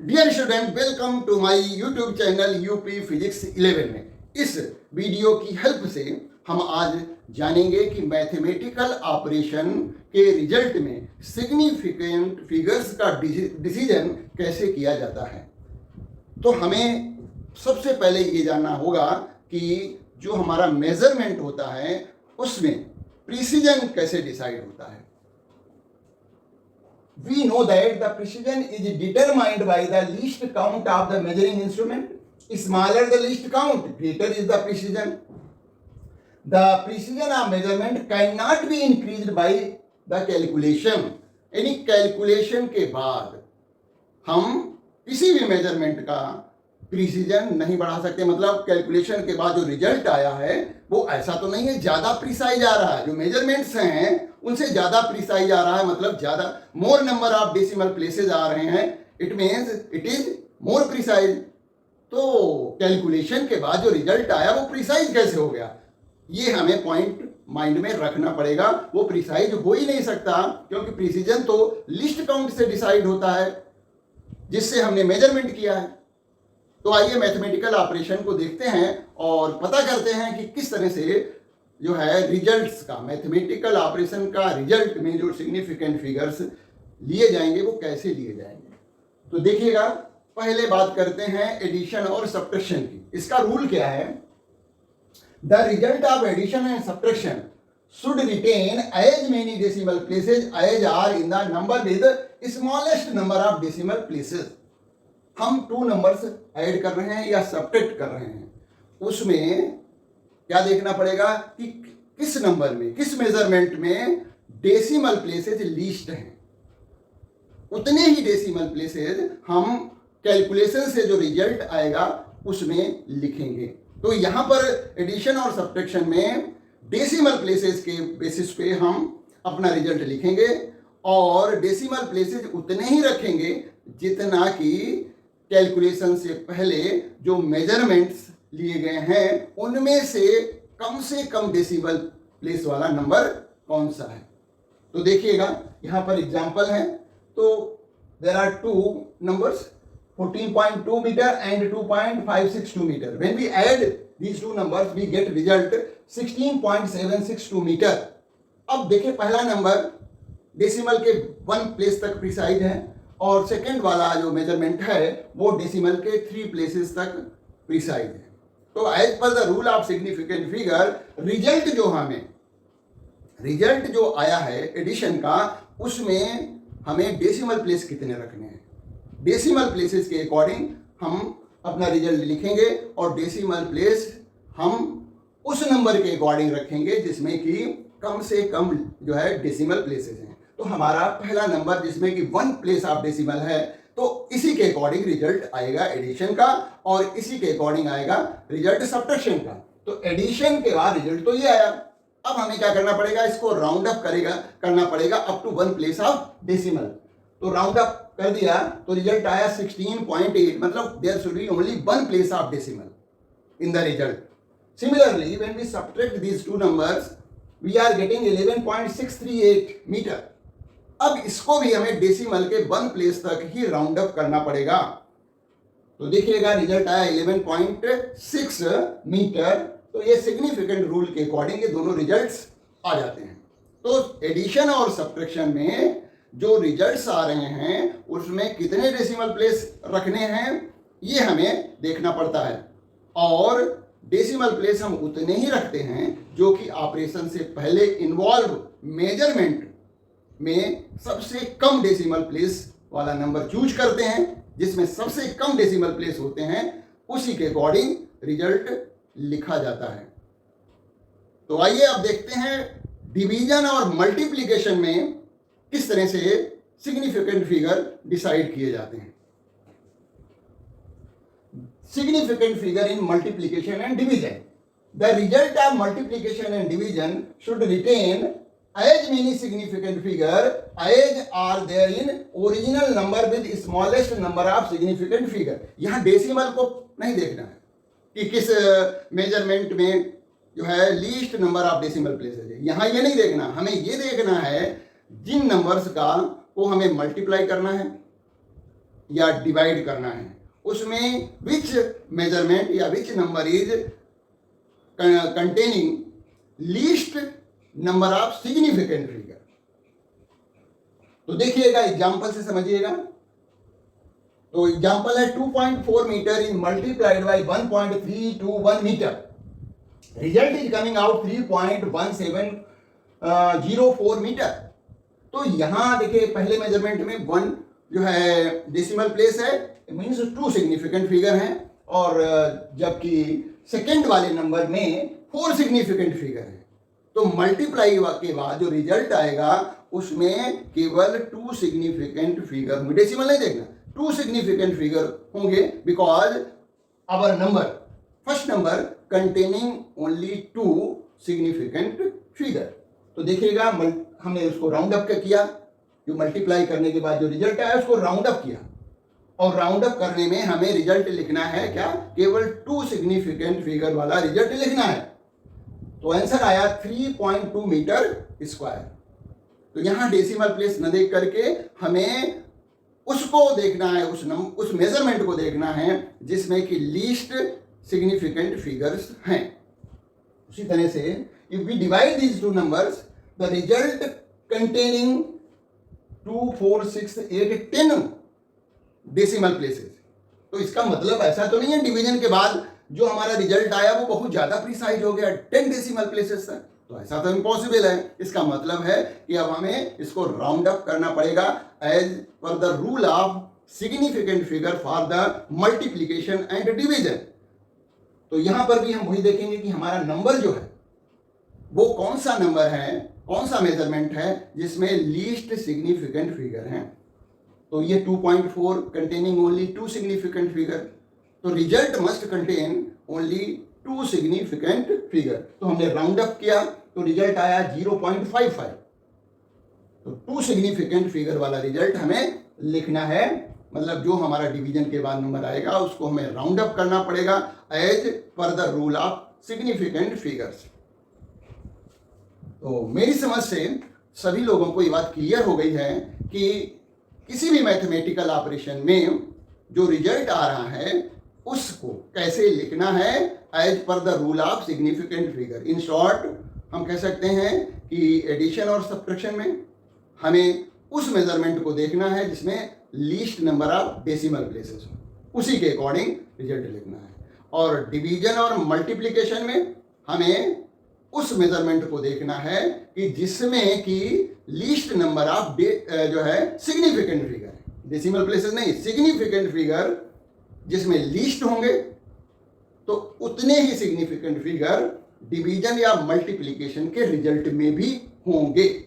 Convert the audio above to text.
Dear student, welcome to my YouTube channel UP physics 11 में। इस video की help से हम आज जानेंगे कि मैथमेटिकल ऑपरेशन के रिजल्ट में सिग्निफिकेंट फिगर्स का डिसीजन कैसे किया जाता है। तो हमें सबसे पहले ये जानना होगा कि जो हमारा मेजरमेंट होता है उसमें प्रिसीजन कैसे डिसाइड होता है। We know that the precision is determined by the least count of the measuring instrument. Smaller the least count, greater is the precision. The precision of measurement cannot be increased by the calculation. यानी calculation के बाद हम किसी भी measurement का precision नहीं बढ़ा सकते। मतलब कैलकुलेशन के बाद जो रिजल्ट आया है वो ऐसा तो नहीं है ज़्यादा प्रिसाइज आ रहा है, जो मेजरमेंट्स हैं उनसे ज़्यादा प्रिसाइज आ रहा है, मतलब ज़्यादा more number of decimal places आ रहे हैं, it means it is more precise. तो कैलकुलेशन के बाद जो रिजल्ट आया वो प्रिसाइज कैसे हो गया, ये हमें पॉइंट माइंड में रखना पड़ेगा। वो प्रिसाइज हो ही नहीं सकता क्योंकि प्रिसीजन तो लिस्ट काउंट से डिसाइड होता है जिससे हमने मेजरमेंट किया है। तो आइए मैथमेटिकल ऑपरेशन को देखते हैं और पता करते हैं कि किस तरह से जो है रिजल्ट्स का, मैथमेटिकल ऑपरेशन का रिजल्ट में जो सिग्निफिकेंट फिगर्स लिए जाएंगे वो कैसे लिए जाएंगे। तो देखिएगा, पहले बात करते हैं एडिशन और सब्ट्रैक्शन की। इसका रूल क्या है, the result of addition and subtraction should retain as many decimal places as are in the number with smallest number of decimal places. हम 2 नंबर्स ऐड कर रहे हैं या सब्ट्रैक्ट कर रहे हैं, उसमें क्या देखना पड़ेगा कि किस नंबर में, किस मेजरमेंट में डेसिमल प्लेसेज लीस्ट हैं, उतने ही डेसिमल प्लेसेज हम कैलकुलेशन से जो रिजल्ट आएगा उसमें लिखेंगे। तो यहाँ पर एडिशन और सब्ट्रैक्शन में डेसिमल प्लेसेज के बेसिस पे हम अपना रिजल्ट लिखेंगे और डेसिमल प्लेसेज उतने ही रखेंगे जितना कि कैलकुलेशन से पहले जो मेजरमेंट्स लिए गए हैं उनमें से कम डेसिमल प्लेस वाला नंबर कौन सा है। तो देखिएगा, यहाँ पर एग्जांपल है। तो there are 2 numbers 14.2 metre and 2.562 metre. When we add these 2 numbers we get result 16.762 metre. अब देखिए, पहला नंबर डेसिमल के 1 प्लेस तक प्रिसाइज है और सेकंड वाला जो मेजरमेंट है वो डेसिमल के 3 प्लेसेस तक प्रिसाइज है। तो एज पर the rule of significant figure result जो आया है एडिशन का, उसमें हमें डेसिमल प्लेस कितने रखने हैं, डेसिमल प्लेसेस के अकॉर्डिंग हम अपना रिजल्ट लिखेंगे और डेसिमल प्लेस हम उस नंबर के अकॉर्डिंग रखेंगे जिसमें कि कम से कम जो है डेसिमल प्लेसेस हैं। तो हमारा पहला नंबर जिसमें कि 1 प्लेस ऑफ डेसिमल है, तो इसी के अकॉर्डिंग रिजल्ट आएगा एडिशन का और इसी के अकॉर्डिंग आएगा रिजल्ट सब्ट्रैक्शन का। तो एडिशन के बाद रिजल्ट तो ये आया। अब हमें क्या करना पड़ेगा, इसको राउंड अप करना पड़ेगा up to 1 place of decimal. तो राउंड अप कर दिया तो रिजल्ट आया 16.8, मतलब there should be only 1 place of decimal in the result. Similarly when we subtract these 2 numbers we are getting 11.638 metre. अब इसको भी हमें डेसिमल के 1 प्लेस तक ही राउंड अप करना पड़ेगा। तो देखिएगा, रिजल्ट आया 11.6 मीटर। तो ये सिग्निफिकेंट रूल के अकॉर्डिंग ये दोनों रिजल्ट्स आ जाते हैं। तो एडिशन और सब्ट्रैक्शन में जो रिजल्ट्स आ रहे हैं उसमें कितने डेसिमल प्लेस रखने हैं ये हमें देखना पड़ता है और डेसिमल प्लेस हम उतने ही रखते हैं जो कि ऑपरेशन से पहले इन्वॉल्व मेजरमेंट में सबसे कम डेसिमल प्लेस वाला नंबर चूज करते हैं। जिसमें सबसे कम डेसिमल प्लेस होते हैं उसी के अकॉर्डिंग रिजल्ट लिखा जाता है। तो आइए अब देखते हैं डिवीजन और मल्टीप्लिकेशन में किस तरह से सिग्निफिकेंट फिगर डिसाइड किए जाते हैं। Significant figure in multiplication and division, the result of multiplication and division should retain as many significant figure as are there in original number with smallest number of significant figure। यहाँ decimal को नहीं देखना है कि किस measurement में जो है least number of decimal places है, यहाँ ये नहीं देखना। हमें ये देखना है जिन नंबर्स का को हमें मल्टीप्लाई करना है या डिवाइड करना है, उसमें विच मेजरमेंट या which number is containing least number of significant figure. तो देखिएगा, एग्जाम्पल से समझिएगा। तो एग्जाम्पल है 2.4 metre is multiplied by 1.321 metre, result is coming out 3.1704 metre. तो यहां देखिए पहले मेजरमेंट में 1 जो है डेसिमल प्लेस है, मीन्स 2 सिग्निफिकेंट फिगर हैं, और जबकि सेकेंड वाले नंबर में 4 सिग्निफिकेंट फिगर है। तो मल्टीप्लाई के बाद जो रिजल्ट आएगा उसमें केवल 2 सिग्निफिकेंट फिगर, डेसिमल नहीं देखना, 2 सिग्निफिकेंट फिगर होंगे, because our number first number containing only 2 significant figure. तो देखिएगा हमने उसको राउंड अप किया, जो मल्टीप्लाई करने के बाद जो रिजल्ट आया उसको राउंड अप किया, और राउंड अप करने में हमें रिजल्ट लिखना है क्या, केवल 2 सिग्निफिकेंट फिगर वाला रिजल्ट लिखना है। तो आंसर आया 3.2 मीटर स्क्वायर। तो यहां डेसिमल प्लेस न देख करके हमें उसको देखना है, उस मेजरमेंट को देखना है जिसमें कि लीस्ट सिग्निफिकेंट फिगर्स हैं। उसी तरह से if we divide these 2 numbers, the result containing 2, 4, 6, 8, 10 decimal places. तो इसका मतलब ऐसा तो नहीं है डिवीजन के बाद जो हमारा रिजल्ट आया वो बहुत ज्यादा प्रिसाइज हो गया, 10 डेसिमल प्लेसेस तक। तो ऐसा तो इम्पॉसिबल है। इसका मतलब है कि अब हमें इसको राउंड अप करना पड़ेगा एज पर the rule of significant figure for the multiplication and division. तो यहां पर भी हम वही देखेंगे कि हमारा नंबर जो है वो कौन सा नंबर है, कौन सा मेजरमेंट है जिसमें लीस्ट सिग्निफिकेंट फिगर है। तो ये 2.4 कंटेनिंग ओनली 2 सिग्निफिकेंट फिगर, तो result must contain only 2 significant figure. तो हमने राउंड अप किया तो रिजल्ट आया 0.55। तो 2 सिग्निफिकेंट फिगर वाला रिजल्ट हमें लिखना है, मतलब जो हमारा डिवीजन के बाद नंबर आएगा उसको हमें राउंड अप करना पड़ेगा एज पर the rule of significant figures. तो मेरी समझ से सभी लोगों को ये बात क्लियर हो गई है कि किसी भी मैथमेटिकल ऑपरेशन में जो रिजल्ट आ रहा है उसको कैसे लिखना है एज पर the rule of significant figure. In short हम कह सकते हैं कि एडिशन और सब्ट्रैक्शन में हमें उस मेजरमेंट को देखना है जिसमें least number of decimal places हो, उसी के अकॉर्डिंग रिजल्ट लिखना है। और डिवीजन और मल्टीप्लिकेशन में हमें उस मेजरमेंट को देखना है कि जिसमें कि लीस्ट नंबर ऑफ जो है सिग्निफिकेंट फिगर है, डेसिमल प्लेसेस नहीं, सिग्निफिकेंट फिगर जिसमें लीस्ट होंगे तो उतने ही सिग्निफिकेंट फिगर डिवीजन या मल्टीप्लिकेशन के रिजल्ट में भी होंगे।